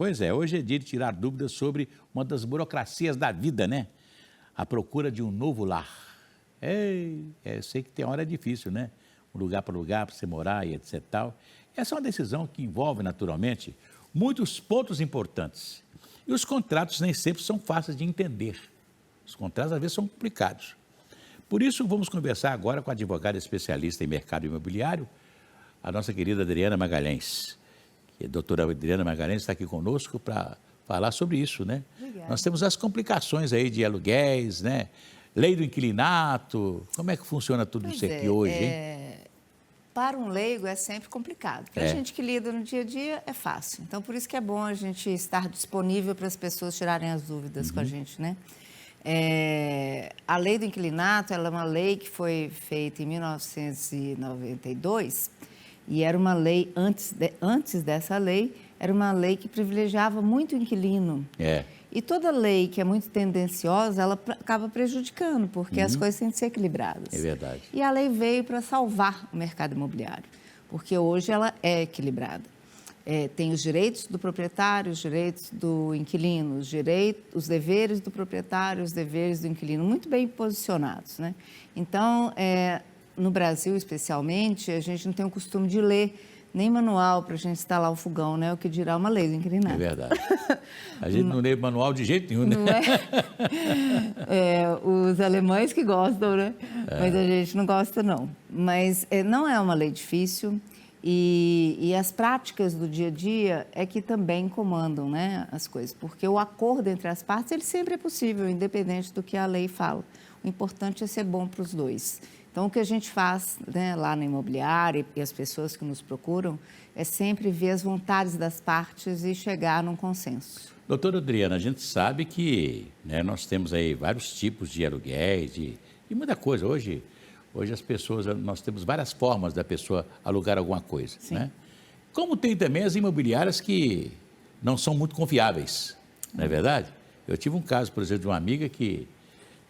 Pois é, hoje é dia de tirar dúvidas sobre uma das burocracias da vida, né? A procura de um novo lar. Eu sei que tem hora difícil, né? Um lugar para você morar e etc. Tal. Essa é uma decisão que envolve, naturalmente, muitos pontos importantes. E os contratos nem sempre são fáceis de entender. Os contratos, às vezes, são complicados. Por isso, vamos conversar agora com a advogada especialista em mercado imobiliário, a nossa querida Adriana Magalhães. A doutora Adriana Magalhães está aqui conosco para falar sobre isso, né? Obrigada. Nós temos as complicações aí de aluguéis, né? Lei do inquilinato, como é que funciona tudo isso aqui hoje, hein? Para um leigo é sempre complicado. Para a gente que lida no dia a dia é fácil. Então, por isso que é bom a gente estar disponível para as pessoas tirarem as dúvidas com a gente, né? A lei do inquilinato, ela é uma lei que foi feita em 1992 e era uma lei, antes dessa lei, era uma lei que privilegiava muito o inquilino. E toda lei que é muito tendenciosa, ela acaba prejudicando, porque as coisas têm que ser equilibradas. É verdade. E a lei veio para salvar o mercado imobiliário, porque hoje ela é equilibrada. Tem os direitos do proprietário, os direitos do inquilino, os deveres do proprietário, os deveres do inquilino, muito bem posicionados, né? Então, no Brasil especialmente, a gente não tem o costume de ler nem manual para a gente instalar o fogão, né? O que dirá uma lei do inquilinato. É verdade. A gente não lê manual de jeito nenhum, né? Não é? Os alemães que gostam, né? Mas a gente não gosta, não. Mas não é uma lei difícil e as práticas do dia a dia é que também comandam, né, as coisas. Porque o acordo entre as partes, ele sempre é possível, independente do que a lei fala. O importante é ser bom para os dois. Então, o que a gente faz, né, lá na imobiliária e as pessoas que nos procuram é sempre ver as vontades das partes e chegar num consenso. Doutora Adriana, a gente sabe que, né, nós temos aí vários tipos de aluguéis e muita coisa. Hoje as pessoas, nós temos várias formas da pessoa alugar alguma coisa, né? Como tem também as imobiliárias que não são muito confiáveis, não é verdade? Eu tive um caso, por exemplo, de uma amiga que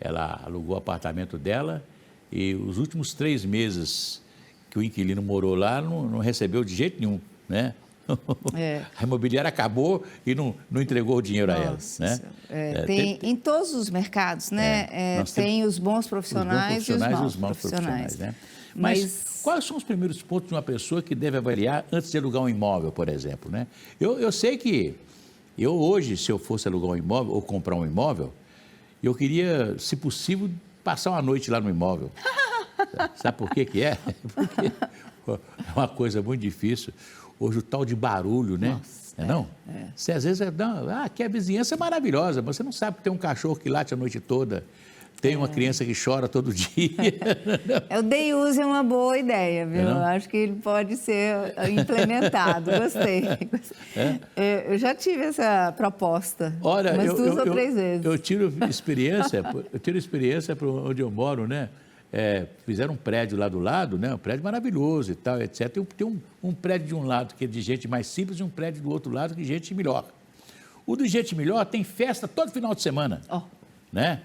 ela alugou o apartamento dela e os últimos 3 meses que o inquilino morou lá não recebeu de jeito nenhum, né? A imobiliária acabou e não entregou o dinheiro a ela, né? Em todos os mercados, né? Tem os bons profissionais e os maus profissionais, né? Mas quais são os primeiros pontos de uma pessoa que deve avaliar antes de alugar um imóvel, por exemplo, né? Eu sei que eu hoje, se eu fosse alugar um imóvel ou comprar um imóvel, eu queria, se possível, passar uma noite lá no imóvel. Sabe por que que é? Porque é uma coisa muito difícil. Hoje o tal de barulho, né? Nossa, não? Você às vezes, aqui a vizinhança é maravilhosa, mas você não sabe que tem um cachorro que late a noite toda, tem uma criança que chora todo dia. O day use é uma boa ideia, viu? Eu acho que ele pode ser implementado. Gostei. Eu já tive essa proposta, olha, umas 2 ou 3 vezes. Eu tiro experiência para onde eu moro, né? Fizeram um prédio lá do lado, né? Um prédio maravilhoso e tal, etc. Tem um prédio de um lado que é de gente mais simples e um prédio do outro lado que é de gente melhor. O de gente melhor tem festa todo final de semana, né?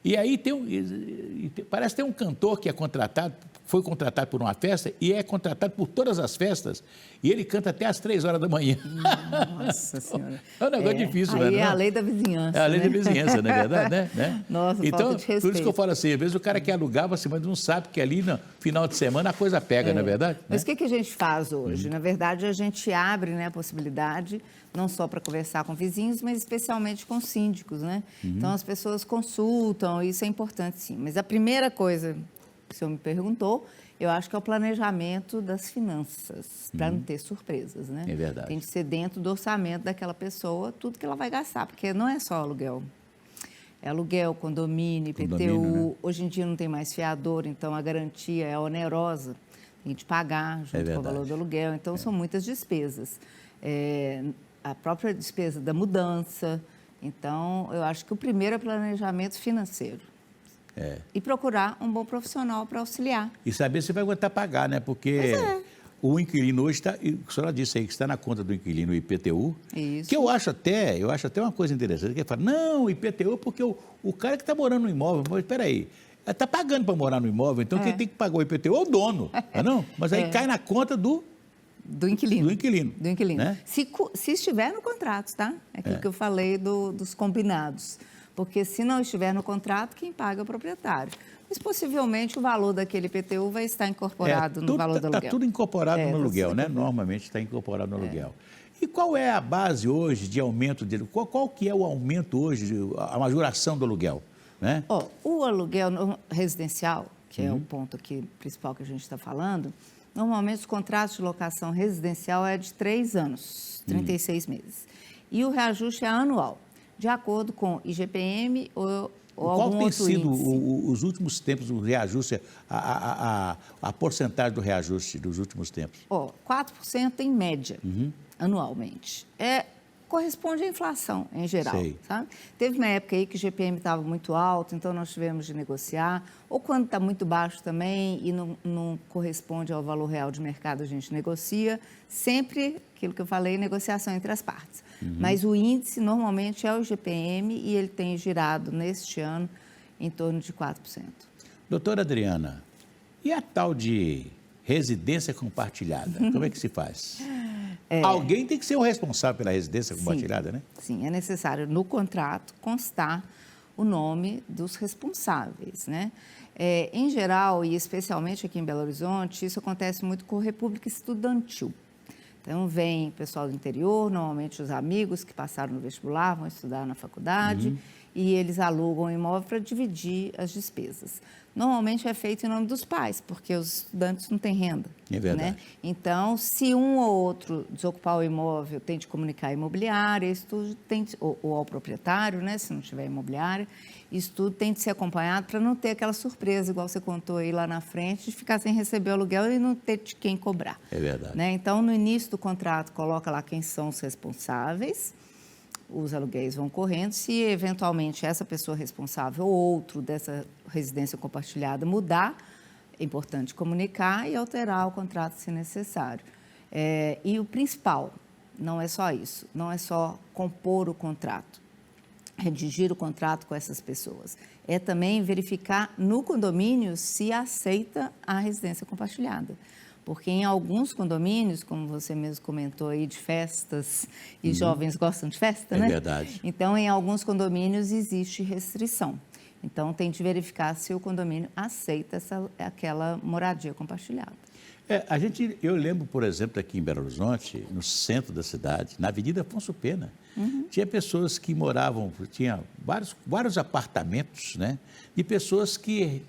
E aí parece que tem um cantor que foi contratado por uma festa e é contratado por todas as festas e ele canta até às 3 horas da manhã. Nossa Senhora. É um negócio difícil, aí né? É a lei da vizinhança. É a lei da vizinhança, não é verdade, né? Nossa, então, falta de respeito. por isso que eu falo assim, às vezes o cara quer alugar, mas não sabe que ali no final de semana a coisa pega, não é verdade? Mas o que a gente faz hoje? Na verdade, a gente abre, né, a possibilidade, não só para conversar com vizinhos, mas especialmente com síndicos, né? Então, as pessoas consultam, isso é importante, sim. Mas a primeira coisa que o senhor me perguntou, eu acho que é o planejamento das finanças, para não ter surpresas, né? É verdade. Tem que ser dentro do orçamento daquela pessoa, tudo que ela vai gastar, porque não é só aluguel. É aluguel, condomínio, IPTU. Né? Hoje em dia não tem mais fiador, então a garantia é onerosa. Tem que pagar junto com o valor do aluguel. Então, são muitas despesas. A própria despesa da mudança. Então, eu acho que o primeiro é planejamento financeiro. E procurar um bom profissional para auxiliar. E saber se vai aguentar pagar, né? Porque o inquilino hoje está, a senhora disse aí que está na conta do inquilino o IPTU, Isso. que eu acho até uma coisa interessante, que ele fala, não, IPTU porque o cara que está morando no imóvel, mas espera aí, está pagando para morar no imóvel, então quem tem que pagar o IPTU é o dono, não? Mas aí cai na conta do Do inquilino. Do inquilino. Do inquilino. Né? Se estiver no contrato, tá? É aquilo que eu falei dos combinados. Porque se não estiver no contrato, quem paga é o proprietário. Mas possivelmente o valor daquele IPTU vai estar incorporado no valor do aluguel. Está tudo incorporado no aluguel, né? incorporado. Normalmente está incorporado no aluguel. E qual é a base hoje de aumento dele? Qual que é o aumento hoje, a majoração do aluguel? Né? O aluguel residencial, que é o ponto aqui principal que a gente está falando, normalmente os contratos de locação residencial é de 3 anos, 36 meses. E o reajuste é anual, de acordo com IGPM ou algum outro índice. Qual tem sido os últimos tempos, o reajuste, a porcentagem do reajuste dos últimos tempos? 4% em média, anualmente. Corresponde à inflação, em geral. Sabe? Teve uma época aí que o GPM estava muito alto, então nós tivemos de negociar, ou quando está muito baixo também e não corresponde ao valor real de mercado, a gente negocia. Sempre, aquilo que eu falei, negociação entre as partes. Mas o índice normalmente é o IGPM e ele tem girado neste ano em torno de 4%. Doutora Adriana, e a tal de residência compartilhada? Como é que se faz? Alguém tem que ser o responsável pela residência compartilhada, né? Sim, é necessário no contrato constar o nome dos responsáveis, né? Em geral, e especialmente aqui em Belo Horizonte, isso acontece muito com a República Estudantil. Então, vem pessoal do interior, normalmente os amigos que passaram no vestibular, vão estudar na faculdade, e eles alugam o imóvel para dividir as despesas. Normalmente é feito em nome dos pais, porque os estudantes não têm renda. É verdade. Né? Então, se um ou outro desocupar o imóvel, tem de comunicar à imobiliária, isso tudo ou ao proprietário, né, se não tiver imobiliária, isso tudo tem de ser acompanhado para não ter aquela surpresa, igual você contou aí lá na frente, de ficar sem receber o aluguel e não ter de quem cobrar. É verdade. Né? Então, no início do contrato, coloca lá quem são os responsáveis, os aluguéis vão correndo. Se, eventualmente, essa pessoa responsável ou outro dessa residência compartilhada mudar, é importante comunicar e alterar o contrato se necessário. E o principal, não é só isso, não é só compor o contrato, redigir o contrato com essas pessoas. É também verificar no condomínio se aceita a residência compartilhada. Porque em alguns condomínios, como você mesmo comentou aí, de festas, e jovens gostam de festa, né? É verdade. Então, em alguns condomínios existe restrição. Então, tem de verificar se o condomínio aceita aquela moradia compartilhada. Eu lembro, por exemplo, aqui em Belo Horizonte, no centro da cidade, na Avenida Afonso Pena, tinha pessoas que moravam, tinha vários apartamentos, né? De pessoas que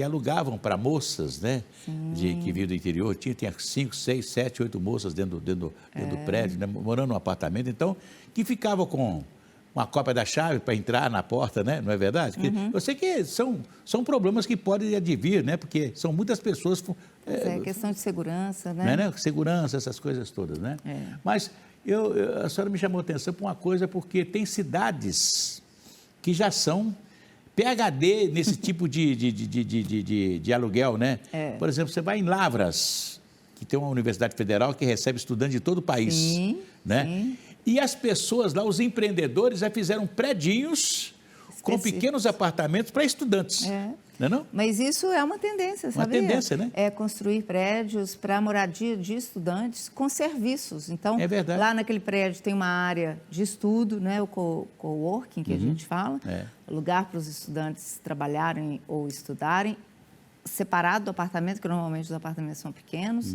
alugavam para moças, né? Que vinham do interior, tinha 5, 6, 7, 8 moças dentro do prédio, né? Morando num apartamento, então, que ficavam com uma cópia da chave para entrar na porta, né? Não é verdade? Eu sei que são problemas que podem advir, né? Porque são muitas pessoas... questão de segurança, né? Né? Segurança, essas coisas todas, né? Mas a senhora me chamou a atenção para uma coisa, porque tem cidades que já são PhD nesse tipo de aluguel, né? Por exemplo, você vai em Lavras, que tem uma universidade federal que recebe estudantes de todo o país, né? Sim. E as pessoas lá, os empreendedores, já fizeram predinhos com pequenos apartamentos para estudantes. Não é não? Mas isso é uma tendência, sabia? Uma tendência, né? É construir prédios para moradia de estudantes com serviços. Então, lá naquele prédio tem uma área de estudo, né? O coworking, que a gente fala, lugar para os estudantes trabalharem ou estudarem, separado do apartamento, que normalmente os apartamentos são pequenos,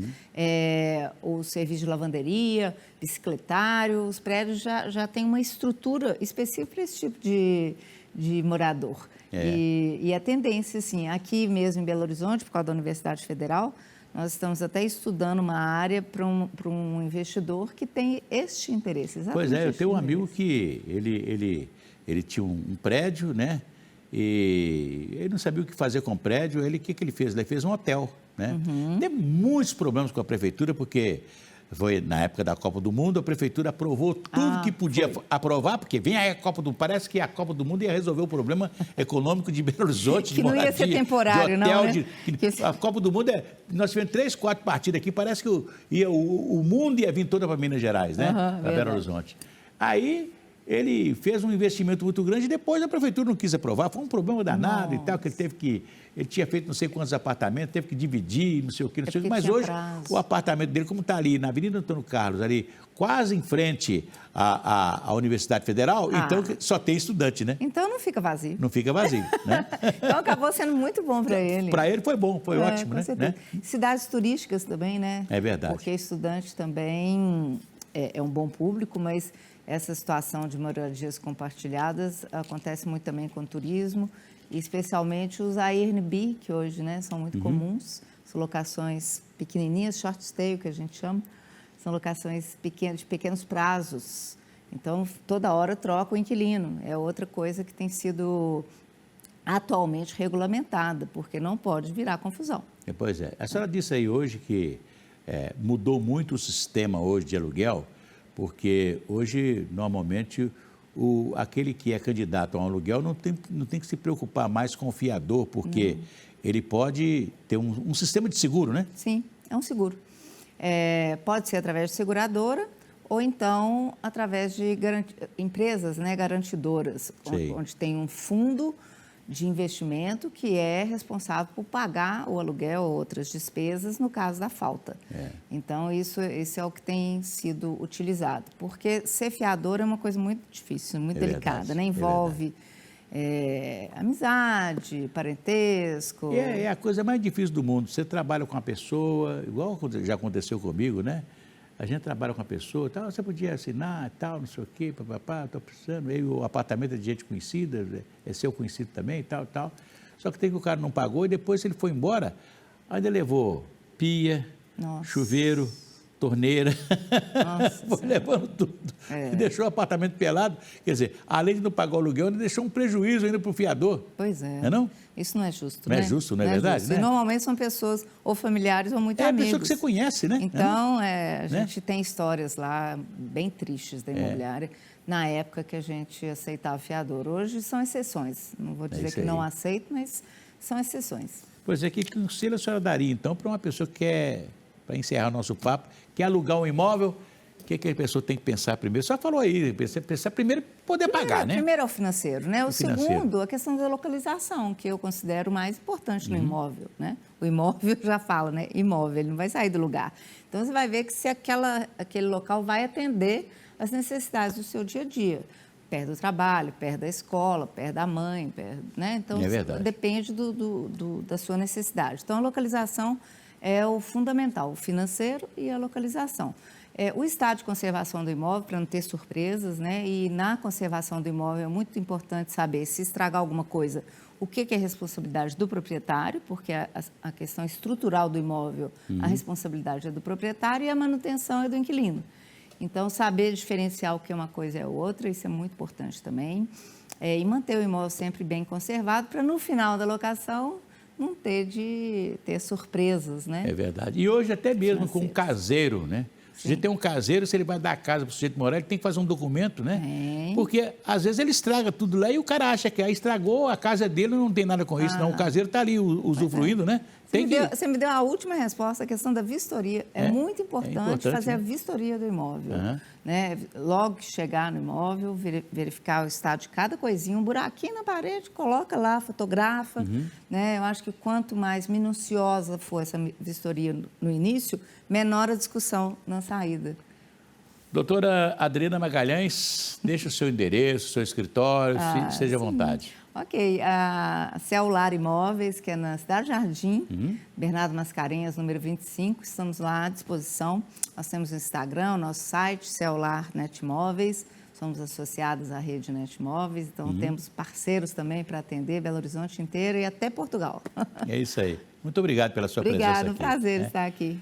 o serviço de lavanderia, bicicletário, os prédios já têm uma estrutura específica para esse tipo de morador. E a tendência, assim, aqui mesmo em Belo Horizonte, por causa da Universidade Federal, nós estamos até estudando uma área para um investidor que tem este interesse. Pois eu tenho um amigo que ele tinha um prédio, né? E ele não sabia o que fazer com o prédio, o que ele fez? Ele fez um hotel, né? Teve muitos problemas com a prefeitura, porque foi na época da Copa do Mundo, a prefeitura aprovou tudo que podia aprovar, porque vem aí a Copa do Mundo, parece que a Copa do Mundo ia resolver o problema econômico de Belo Horizonte, de moradia, não ia ser temporário, de hotel, não, né? A Copa do Mundo, nós tivemos 3, 4 partidas aqui, parece que o mundo ia vir toda para Minas Gerais, né? Para Belo Horizonte. Aí ele fez um investimento muito grande e depois a prefeitura não quis aprovar. Foi um problema danado e tal, que ele tinha feito não sei quantos apartamentos, teve que dividir, não sei o que, não sei o que. Mas hoje, o apartamento dele, como está ali na Avenida Antônio Carlos, ali quase em frente à Universidade Federal, então só tem estudante, né? Então não fica vazio. Não fica vazio, né? Então acabou sendo muito bom para ele. Para ele foi bom, foi ótimo, né? Cidades turísticas também, né? É verdade. Porque estudante também é um bom público, mas essa situação de moradias compartilhadas acontece muito também com o turismo, e especialmente os Airbnb, que hoje, né, são muito comuns, são locações pequenininhas, short stay, que a gente chama, são locações de pequenos prazos. Então, toda hora troca o inquilino. É outra coisa que tem sido atualmente regulamentada, porque não pode virar confusão. Pois é. A senhora disse aí hoje que mudou muito o sistema hoje de aluguel, porque hoje, normalmente, aquele que é candidato a um aluguel não tem que se preocupar mais com o fiador, porque ele pode ter um sistema de seguro, né? Sim, é um seguro. Pode ser através de seguradora ou então através de empresas, né, garantidoras, onde tem um fundo de investimento que é responsável por pagar o aluguel ou outras despesas no caso da falta. Então, esse é o que tem sido utilizado, porque ser fiador é uma coisa muito difícil, muito delicada, né? Envolve amizade, parentesco. É a coisa mais difícil do mundo. Você trabalha com uma pessoa, igual já aconteceu comigo, né? A gente trabalha com a pessoa, tal, você podia assinar, tal, não sei o quê, papapá, estou precisando. Aí o apartamento é de gente conhecida, é seu conhecido também, tal. Só que tem que o cara não pagou e depois ele foi embora, ainda levou pia, chuveiro, torneira, foi levando tudo. E deixou o apartamento pelado. Quer dizer, além de não pagar o aluguel, ele deixou um prejuízo ainda para o fiador. Pois é. Não é não? Isso não é justo, né? Não é justo, não é verdade? Justo. Né? E normalmente são pessoas ou familiares ou muito amigos. É a pessoa que você conhece, né? Então, a gente tem histórias lá bem tristes da imobiliária, na época que a gente aceitava fiador. Hoje são exceções. Não vou dizer que não aceito, mas são exceções. Pois é, que conselho a senhora daria, então, para uma pessoa que quer, para encerrar o nosso papo, quer alugar um imóvel, o que a pessoa tem que pensar primeiro? Só falou aí, pensar primeiro poder pagar, né? Primeiro é o financeiro, né? O segundo, a questão da localização, que eu considero mais importante no imóvel, né? O imóvel já fala, né? Imóvel, ele não vai sair do lugar. Então, você vai ver que se aquele local vai atender as necessidades do seu dia a dia. Perto do trabalho, perto da escola, perto da mãe, né? Então, depende da sua necessidade. Então, a localização é o fundamental, o financeiro e a localização. O estado de conservação do imóvel, para não ter surpresas, né? E na conservação do imóvel é muito importante saber se estragar alguma coisa, o que é responsabilidade do proprietário, porque a questão estrutural do imóvel, a responsabilidade é do proprietário e a manutenção é do inquilino. Então, saber diferenciar o que uma coisa é outra, isso é muito importante também. E manter o imóvel sempre bem conservado, para no final da locação não ter surpresas, né? É verdade. E hoje até mesmo com um caseiro, né? Se a gente tem um caseiro, se ele vai dar a casa para o sujeito morar, ele tem que fazer um documento, né? Porque às vezes ele estraga tudo lá e o cara acha que estragou, a casa dele não tem nada com isso, não. O caseiro está ali usufruindo, né? Você me deu a última resposta, a questão da vistoria. É muito importante fazer, né, a vistoria do imóvel. Né? Logo que chegar no imóvel, verificar o estado de cada coisinha, um buraquinho na parede, coloca lá, fotografa. Né? Eu acho que quanto mais minuciosa for essa vistoria no início, menor a discussão na saída. Doutora Adriana Magalhães, deixa o seu endereço, o seu escritório, seja à vontade. Ok, a Celular Imóveis, que é na Cidade Jardim, Bernardo Mascarenhas, número 25, estamos lá à disposição. Nós temos o Instagram, o nosso site, Celular Netmóveis, somos associados à rede Netmóveis, então temos parceiros também para atender Belo Horizonte inteiro e até Portugal. É isso aí. Muito obrigado pela sua presença aqui. Obrigada, um prazer estar aqui.